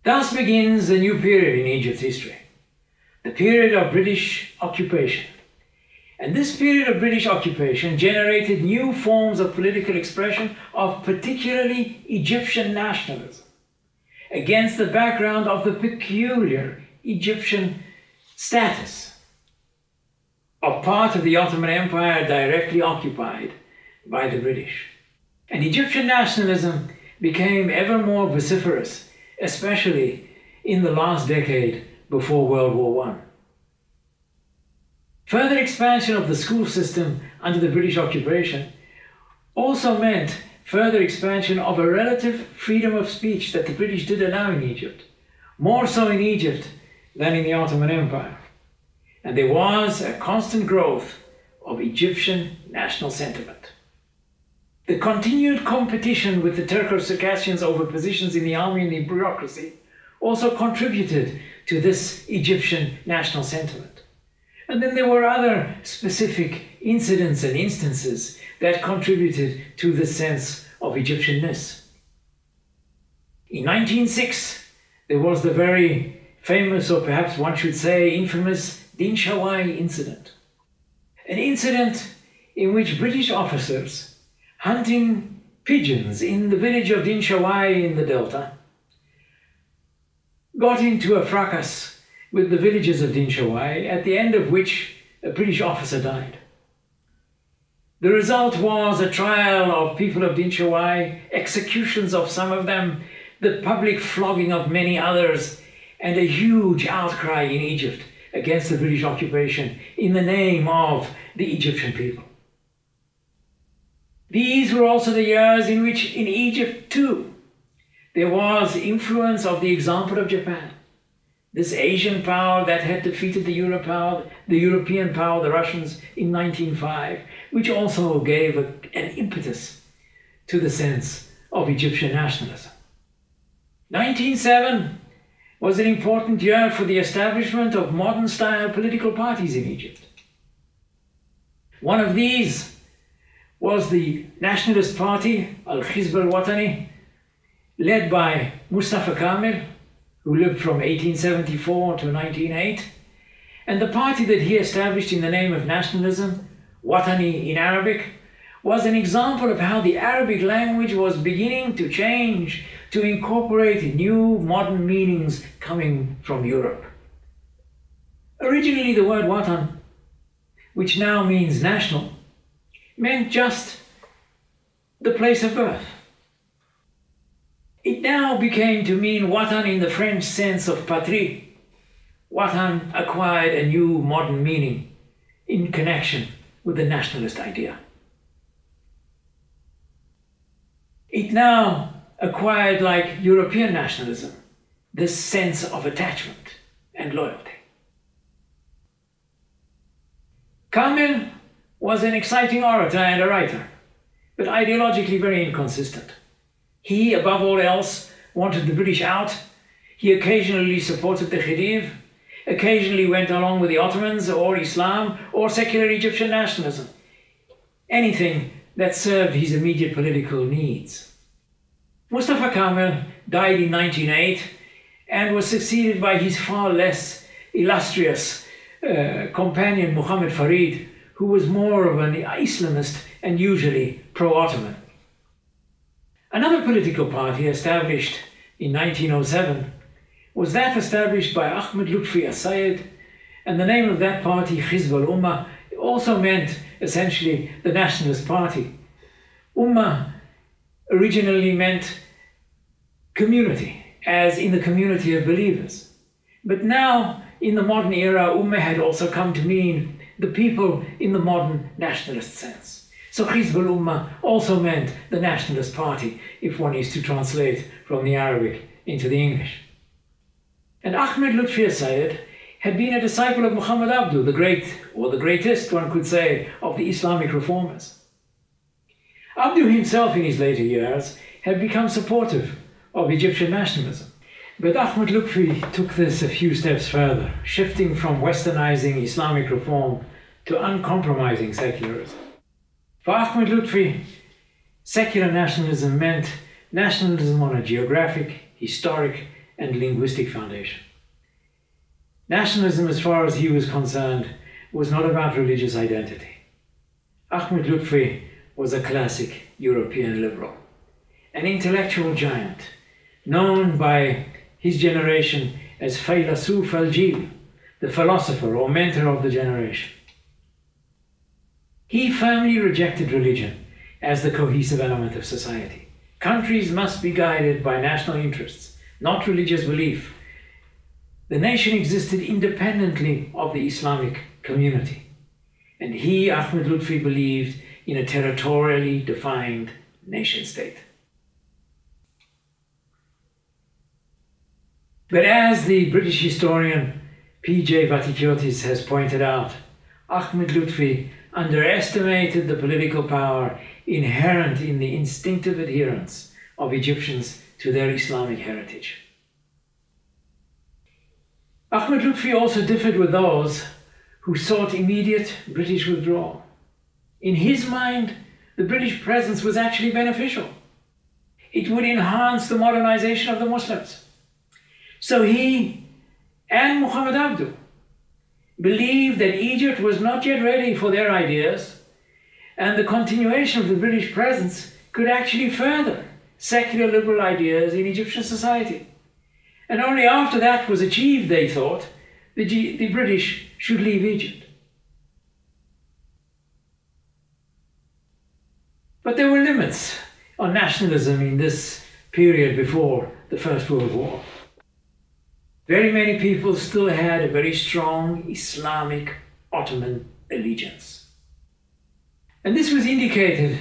Thus begins a new period in Egypt's history, the period of British occupation. And this period of British occupation generated new forms of political expression of particularly Egyptian nationalism, against the background of the peculiar Egyptian status of part of the Ottoman Empire directly occupied by the British. And Egyptian nationalism became ever more vociferous, especially in the last decade before World War I. Further expansion of the school system under the British occupation also meant further expansion of a relative freedom of speech that the British did allow in Egypt, more so in Egypt than in the Ottoman Empire. And there was a constant growth of Egyptian national sentiment. The continued competition with the Turco-Circassians over positions in the army and the bureaucracy also contributed to this Egyptian national sentiment. And then there were other specific incidents and instances that contributed to the sense of Egyptianness. In 1906, there was the very famous, or perhaps one should say infamous, Din Shawai incident. An incident in which British officers hunting pigeons in the village of Din Shawai in the Delta got into a fracas with the villagers of Din Shawai, at the end of which a British officer died. The result was a trial of people of Din Shawai, executions of some of them, the public flogging of many others, and a huge outcry in Egypt against the British occupation in the name of the Egyptian people. These were also the years in which in Egypt too there was influence of the example of Japan, this Asian power that had defeated the European power, the Russians, in 1905, which also gave an impetus to the sense of Egyptian nationalism. 1907 was an important year for the establishment of modern-style political parties in Egypt. One of these was the Nationalist Party, Al-Hizb al-Watani, led by Mustafa Kamel, who lived from 1874 to 1908, and the party that he established in the name of nationalism, Watani in Arabic, was an example of how the Arabic language was beginning to change to incorporate new modern meanings coming from Europe. Originally, the word Watan, which now means national, meant just the place of birth. It now became to mean Watan in the French sense of patrie. Watan acquired a new modern meaning in connection with the nationalist idea. It now acquired, like European nationalism, this sense of attachment and loyalty. Kamel was an exciting orator and a writer, but ideologically very inconsistent. He, above all else, wanted the British out. He occasionally supported the Khedive, occasionally went along with the Ottomans or Islam or secular Egyptian nationalism, anything that served his immediate political needs. Mustafa Kamel died in 1908 and was succeeded by his far less illustrious companion Muhammad Farid, who was more of an Islamist and usually pro-Ottoman. Another political party established in 1907 was that established by Ahmed Lutfi as-Sayyid, and the name of that party, Hizb al-Ummah, also meant essentially the Nationalist Party. Ummah originally meant community, as in the community of believers. But now, in the modern era, Ummah had also come to mean the people in the modern nationalist sense. So Hizb al-Ummah also meant the Nationalist Party, if one is to translate from the Arabic into the English. And Ahmed Lutfi as-Sayyid had been a disciple of Muhammad Abdu, the great, or the greatest, one could say, of the Islamic reformers. Abdu himself in his later years had become supportive of Egyptian nationalism. But Ahmed Lutfi took this a few steps further, shifting from westernizing Islamic reform to uncompromising secularism. For Ahmed Lutfi, secular nationalism meant nationalism on a geographic, historic, and linguistic foundation. Nationalism, as far as he was concerned, was not about religious identity. Ahmed Lutfi was a classic European liberal, an intellectual giant, known by his generation as Faylasuf al-Jil, the philosopher or mentor of the generation. He firmly rejected religion as the cohesive element of society. Countries must be guided by national interests, not religious belief. The nation existed independently of the Islamic community, and he, Ahmed Lutfi, believed in a territorially defined nation-state. But as the British historian P.J. Vatikiotis has pointed out, Ahmed Lutfi underestimated the political power inherent in the instinctive adherence of Egyptians to their Islamic heritage. Ahmed Lutfi also differed with those who sought immediate British withdrawal. In his mind, the British presence was actually beneficial. It would enhance the modernization of the Muslims. So he and Muhammad Abdu believed that Egypt was not yet ready for their ideas, and the continuation of the British presence could actually further secular liberal ideas in Egyptian society. And only after that was achieved, they thought, the British should leave Egypt. But there were limits on nationalism in this period before the First World War. Very many people still had a very strong Islamic Ottoman allegiance. And this was indicated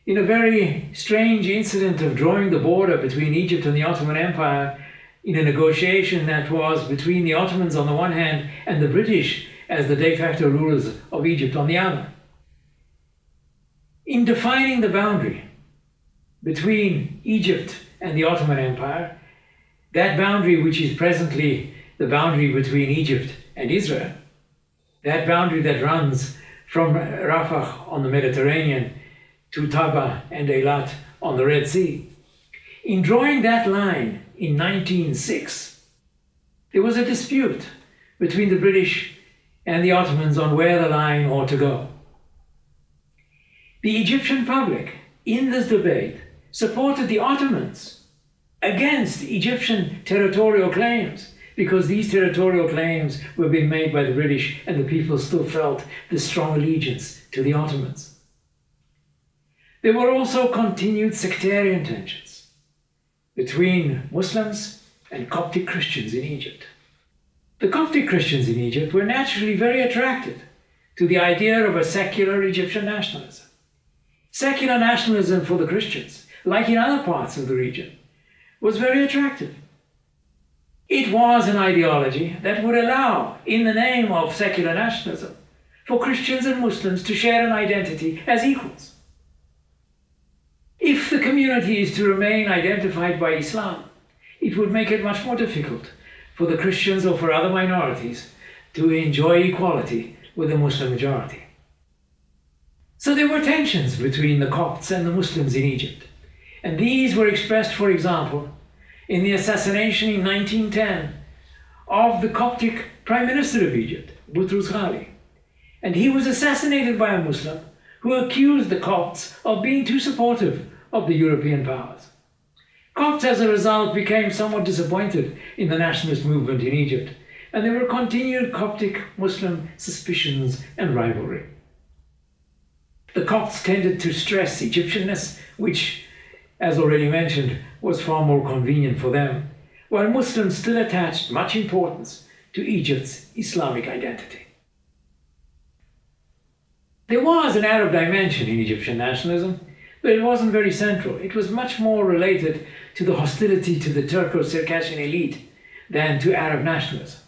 in a very strange incident of drawing the border between Egypt and the Ottoman Empire in a negotiation that was between the Ottomans on the one hand and the British as the de facto rulers of Egypt on the other. In defining the boundary between Egypt and the Ottoman Empire, that boundary which is presently the boundary between Egypt and Israel, that boundary that runs from Rafah on the Mediterranean to Taba and Eilat on the Red Sea. In drawing that line in 1906, there was a dispute between the British and the Ottomans on where the line ought to go. The Egyptian public, in this debate, supported the Ottomans against Egyptian territorial claims, because these territorial claims were being made by the British and the people still felt this strong allegiance to the Ottomans. There were also continued sectarian tensions between Muslims and Coptic Christians in Egypt. The Coptic Christians in Egypt were naturally very attracted to the idea of a secular Egyptian nationalism. Secular nationalism for the Christians, like in other parts of the region, was very attractive. It was an ideology that would allow, in the name of secular nationalism, for Christians and Muslims to share an identity as equals. If the community is to remain identified by Islam, it would make it much more difficult for the Christians or for other minorities to enjoy equality with the Muslim majority. So there were tensions between the Copts and the Muslims in Egypt. And these were expressed, for example, in the assassination in 1910 of the Coptic Prime Minister of Egypt, Boutros Ghali. And he was assassinated by a Muslim who accused the Copts of being too supportive of the European powers. Copts, as a result, became somewhat disappointed in the nationalist movement in Egypt, and there were continued Coptic-Muslim suspicions and rivalry. The Copts tended to stress Egyptianness, which, as already mentioned, was far more convenient for them, while Muslims still attached much importance to Egypt's Islamic identity. There was an Arab dimension in Egyptian nationalism, but it wasn't very central. It was much more related to the hostility to the Turco-Circassian elite than to Arab nationalism.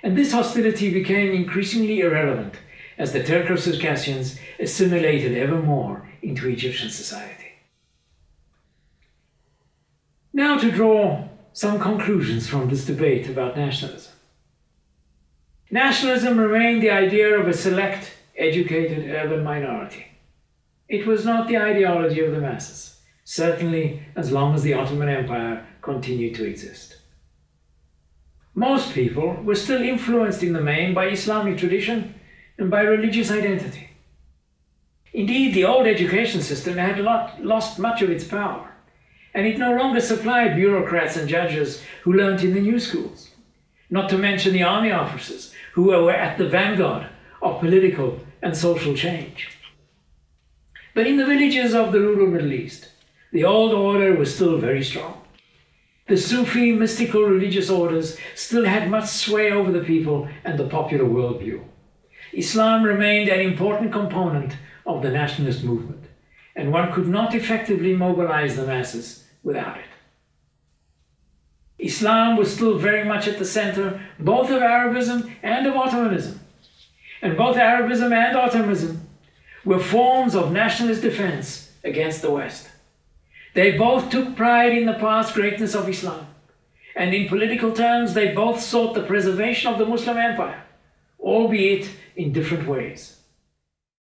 And this hostility became increasingly irrelevant as the Turco-Circassians assimilated ever more into Egyptian society. Now to draw some conclusions from this debate about nationalism. Nationalism remained the idea of a select, educated urban minority. It was not the ideology of the masses, certainly as long as the Ottoman Empire continued to exist. Most people were still influenced in the main by Islamic tradition and by religious identity. Indeed, the old education system had lost much of its power, and it no longer supplied bureaucrats and judges who learnt in the new schools, not to mention the army officers who were at the vanguard of political and social change. But in the villages of the rural Middle East, the old order was still very strong. The Sufi mystical religious orders still had much sway over the people and the popular worldview. Islam remained an important component of the nationalist movement, and one could not effectively mobilize the masses without it. Islam was still very much at the center both of Arabism and of Ottomanism, and both Arabism and Ottomanism were forms of nationalist defense against the West. They both took pride in the past greatness of Islam, and in political terms they both sought the preservation of the Muslim empire, albeit in different ways.